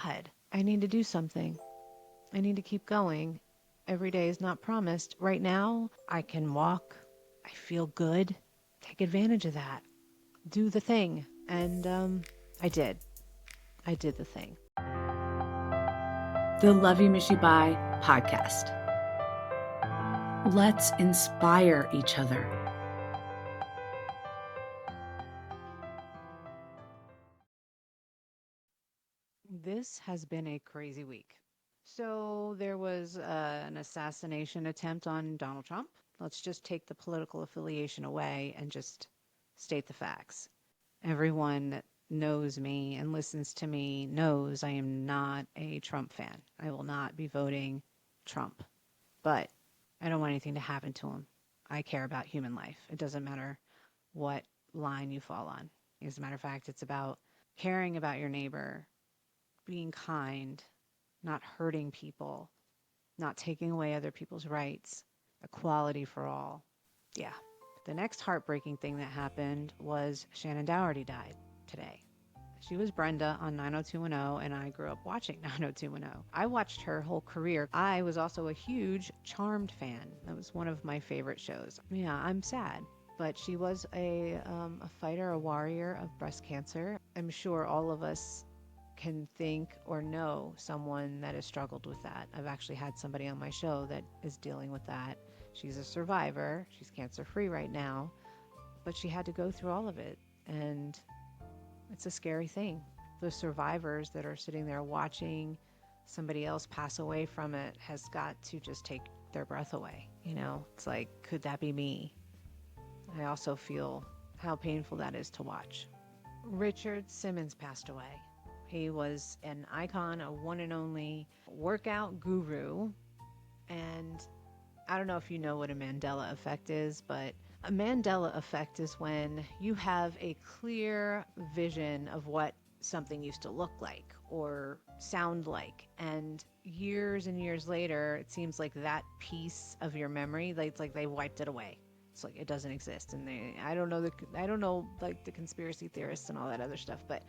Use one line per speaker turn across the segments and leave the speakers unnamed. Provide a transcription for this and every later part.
God, I need to do something. I need to keep going. Every day is not promised. Right now, I can walk. I feel good. Take advantage of that. Do the thing. And I did. I did the thing.
The Love You Miss You Bye podcast. Let's inspire each other.
This has been a crazy week. So there was an assassination attempt on Donald Trump. Let's just take the political affiliation away and just state the facts. Everyone that knows me and listens to me knows I am not a Trump fan. I will not be voting Trump. But I don't want anything to happen to him. I care about human life. It doesn't matter what line you fall on. As a matter of fact, it's about caring about your neighbor, being kind, not hurting people, not taking away other people's rights, equality for all. Yeah. The next heartbreaking thing that happened was Shannen Doherty died today. She was Brenda on 90210, and I grew up watching 90210. I watched her whole career. I was also a huge Charmed fan. That was one of my favorite shows. Yeah, I'm sad. But she was a fighter, a warrior of breast cancer. I'm sure all of us can think or know someone that has struggled with that. I've actually had somebody on my show that is dealing with that. She's a survivor. She's cancer free right now, but she had to go through all of it. And it's a scary thing. Those survivors that are sitting there watching somebody else pass away from it has got to just take their breath away. You know, it's like, could that be me? I also feel how painful that is to watch. Richard Simmons passed away. He was an icon, a one and only workout guru. And I don't know if you know what a Mandela effect is, but a Mandela effect is when you have a clear vision of what something used to look like or sound like. And years and years later, it seems like that piece of your memory, like, it's like they wiped it away. It's like it doesn't exist. And I don't know like the conspiracy theorists and all that other stuff, but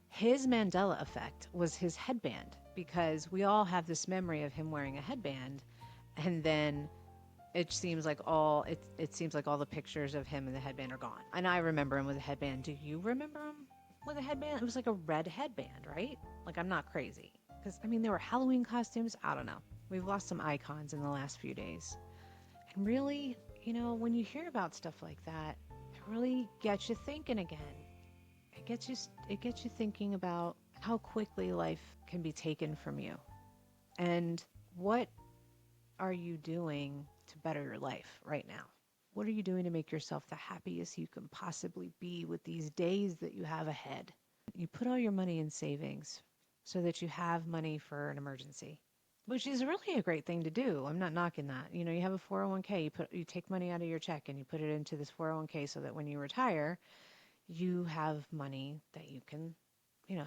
his Mandela effect was his headband, because we all have this memory of him wearing a headband, and then it seems like all the pictures of him in the headband are gone. And I remember him with a headband. Do you remember him with a headband? It was like a red headband, right? Like, I'm not crazy. Because, I mean, there were Halloween costumes. I don't know. We've lost some icons in the last few days. And really, when you hear about stuff like that, it really gets you thinking again. It gets you thinking about how quickly life can be taken from you. And what are you doing to better your life right now? What are you doing to make yourself the happiest you can possibly be with these days that you have ahead? You put all your money in savings so that you have money for an emergency, which is really a great thing to do. I'm not knocking that. You have a 401k, you take money out of your check and you put it into this 401k so that when you retire, you have money that you can,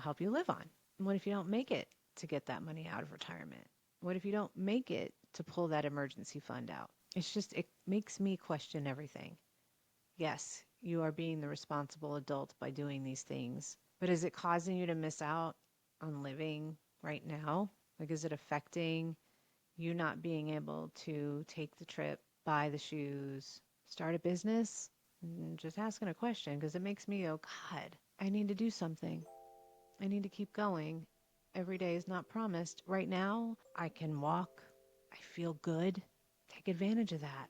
help you live on. And what if you don't make it to get that money out of retirement? What if you don't make it to pull that emergency fund out? It makes me question everything. Yes, you are being the responsible adult by doing these things, but is it causing you to miss out on living right now? Like, is it affecting you not being able to take the trip, buy the shoes, start a business? Just asking a question because it makes me go, God, I need to do something. I need to keep going. Every day is not promised. Right now, I can walk. I feel good. Take advantage of that.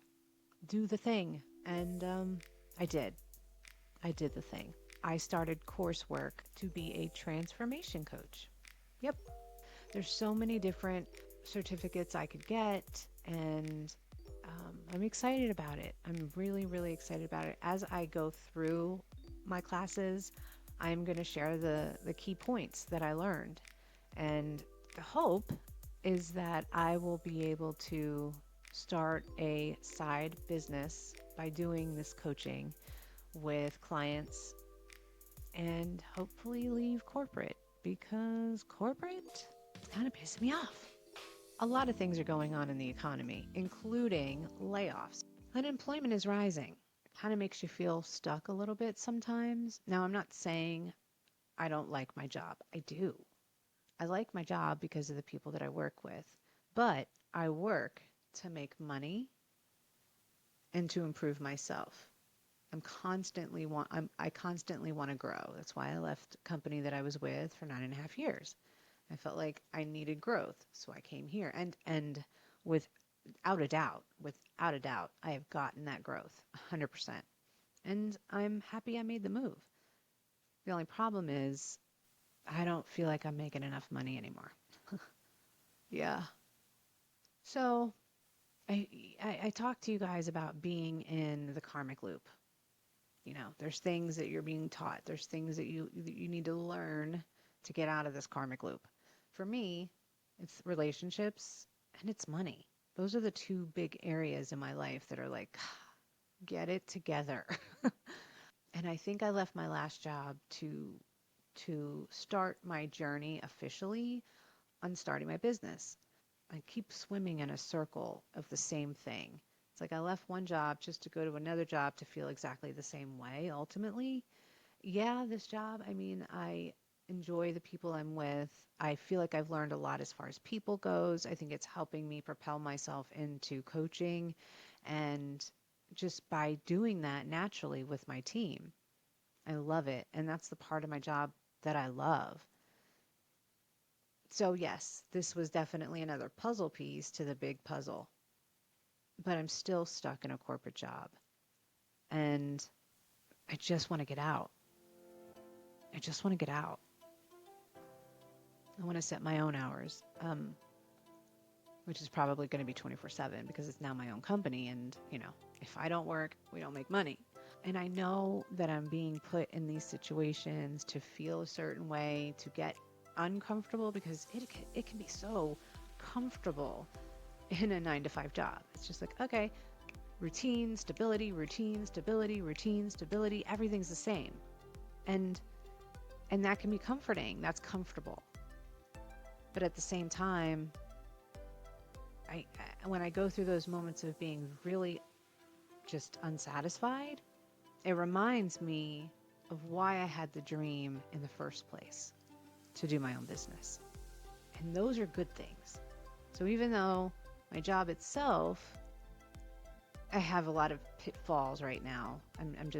Do the thing. And I did. I did the thing. I started coursework to be a transformation coach. Yep. There's so many different certificates I could get, and I'm excited about it. I'm really, really excited about it. As I go through my classes, I'm going to share the key points that I learned. And the hope is that I will be able to start a side business by doing this coaching with clients and hopefully leave corporate, because corporate is kind of pissing me off. A lot of things are going on in the economy, including layoffs. Unemployment is rising. It kind of makes you feel stuck a little bit sometimes. Now, I'm not saying I don't like my job. I do. I like my job because of the people that I work with, but I work to make money and to improve myself. I constantly want to grow. That's why I left the company that I was with for 9.5 years. I felt like I needed growth, so I came here. And without a doubt, I have gotten that growth 100%. And I'm happy I made the move. The only problem is I don't feel like I'm making enough money anymore. Yeah. So I, I talked to you guys about being in the karmic loop. There's things that you're being taught. There's things that you need to learn to get out of this karmic loop. For me, it's relationships and it's money. Those are the two big areas in my life that are like, get it together. And I think I left my last job to start my journey officially on starting my business. I keep swimming in a circle of the same thing. It's like I left one job just to go to another job to feel exactly the same way ultimately. Yeah, this job, I mean, I enjoy the people I'm with. I feel like I've learned a lot as far as people goes. I think it's helping me propel myself into coaching and just by doing that naturally with my team. I love it. And that's the part of my job that I love. So, yes, this was definitely another puzzle piece to the big puzzle, but I'm still stuck in a corporate job. And I just want to get out. I just want to get out. I want to set my own hours, which is probably going to be 24/7 because it's now my own company. And, if I don't work, we don't make money. And I know that I'm being put in these situations to feel a certain way, to get uncomfortable because it can be so comfortable in a 9 to 5 job. It's just like, okay, routine, stability, routine, stability, routine, stability, everything's the same. And and that can be comforting. That's comfortable. But at the same time, when I go through those moments of being really just unsatisfied, it reminds me of why I had the dream in the first place to do my own business. And those are good things. So even though my job itself, I have a lot of pitfalls right now. I'm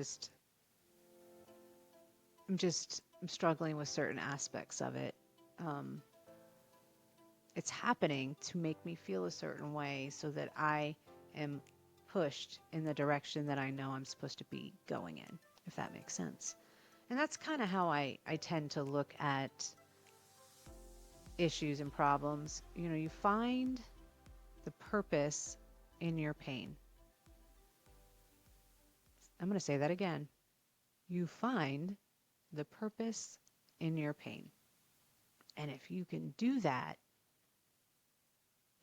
struggling with certain aspects of it. Um, it's happening to make me feel a certain way so that I am pushed in the direction that I know I'm supposed to be going in, if that makes sense. And that's kind of how I tend to look at issues and problems. You find the purpose in your pain. I'm going to say that again. You find the purpose in your pain. And if you can do that,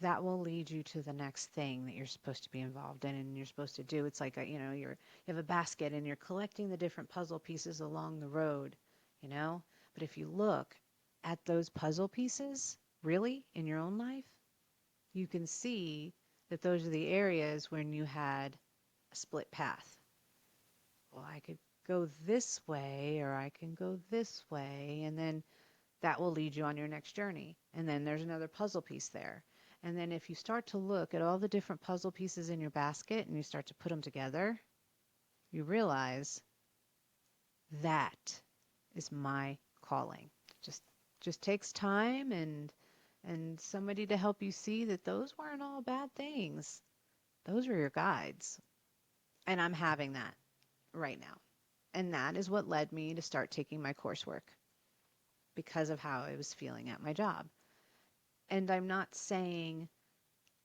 that will lead you to the next thing that you're supposed to be involved in and you're supposed to do. It's like, you have a basket and you're collecting the different puzzle pieces along the road, you know? But if you look at those puzzle pieces, really, in your own life, you can see that those are the areas when you had a split path. Well, I could go this way or I can go this way, and then that will lead you on your next journey. And then there's another puzzle piece there. And then if you start to look at all the different puzzle pieces in your basket and you start to put them together, you realize that is my calling. Just just takes time and somebody to help you see that those weren't all bad things. Those were your guides. And I'm having that right now. And that is what led me to start taking my coursework because of how I was feeling at my job. And I'm not saying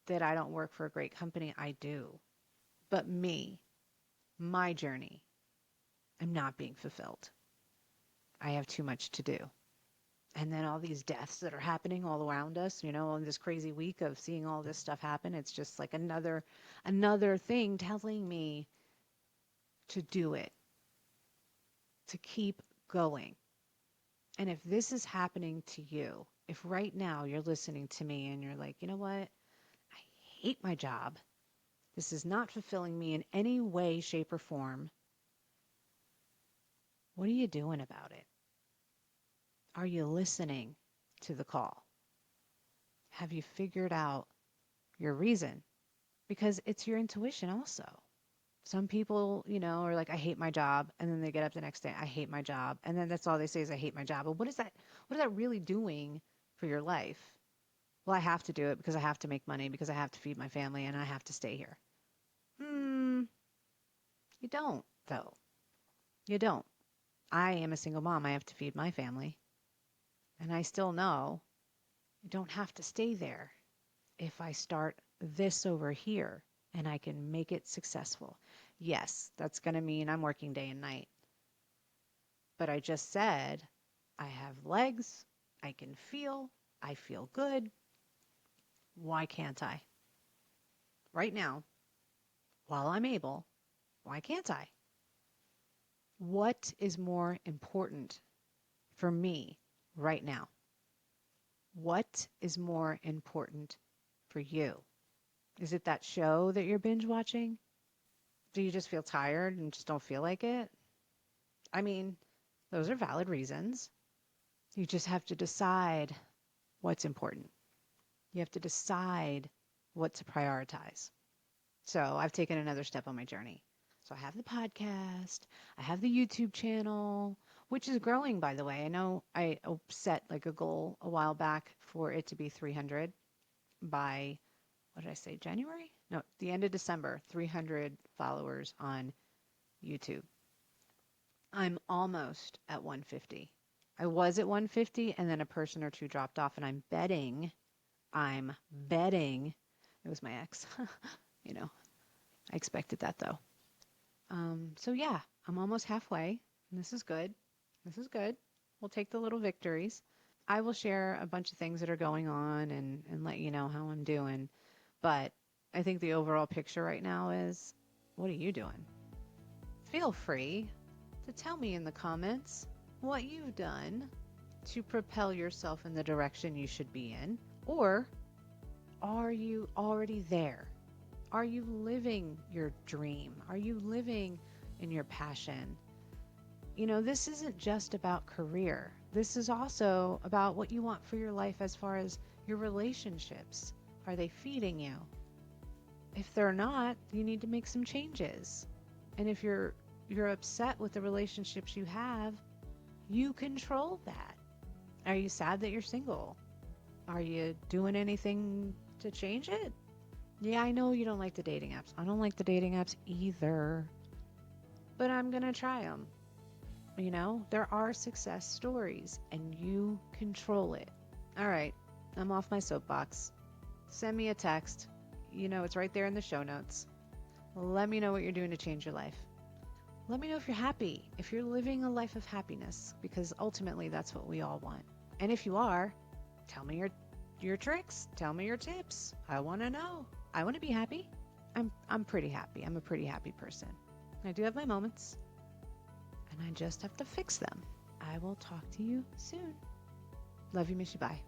that I don't work for a great company. I do. But my journey, I'm not being fulfilled. I have too much to do. And then all these deaths that are happening all around us, on this crazy week of seeing all this stuff happen, it's just like another thing telling me to do it, to keep going. And if this is happening to you, if right now you're listening to me and you're like, you know what? I hate my job. This is not fulfilling me in any way, shape, or form. What are you doing about it? Are you listening? to the call? Have you figured out your reason? Because it's your intuition also. Some people, are like, I hate my job. And then they get up the next day, I hate my job. And then that's all they say is, I hate my job. But what is that really doing for your life? Well, I have to do it because I have to make money, because I have to feed my family, and I have to stay here. Hmm, you don't, though. You don't. I am a single mom. I have to feed my family. And I still know you don't have to stay there if I start this over here and I can make it successful. Yes, that's going to mean I'm working day and night. But I just said I have legs, I can feel, I feel good. Why can't I? Right now, while I'm able, why can't I? What is more important for me right now? What is more important for you? Is it that show that you're binge watching? Do you just feel tired and just don't feel like it? I mean, those are valid reasons. You just have to decide what's important. You have to decide what to prioritize. So I've taken another step on my journey. So I have the podcast, I have the YouTube channel, which is growing, by the way. I know I set like a goal a while back for it to be 300 by, what did I say, January? No, the end of December, 300 followers on YouTube. I'm almost at 150. I was at 150 and then a person or two dropped off, and I'm betting it was my ex. you know, I expected that though. So yeah, I'm almost halfway. And this is good. This is good. We'll take the little victories. I will share a bunch of things that are going on and let you know how I'm doing. But I think the overall picture right now is, what are you doing? Feel free to tell me in the comments what you've done to propel yourself in the direction you should be in. Or are you already there? Are you living your dream? Are you living in your passion? This isn't just about career. This is also about what you want for your life as far as your relationships. Are they feeding you? If they're not, you need to make some changes. And if you're upset with the relationships you have, you control that. Are you sad that you're single? Are you doing anything to change it? Yeah, I know you don't like the dating apps. I don't like the dating apps either. But I'm going to try them. There are success stories and you control it. All right, I'm off my soapbox. Send me a text. It's right there in the show notes. Let me know what you're doing to change your life. Let me know if you're happy, if you're living a life of happiness, because ultimately that's what we all want. And if you are, tell me your tricks. Tell me your tips. I want to know. I want to be happy. I'm pretty happy. I'm a pretty happy person. I do have my moments, and I just have to fix them. I will talk to you soon. Love you, miss you, bye.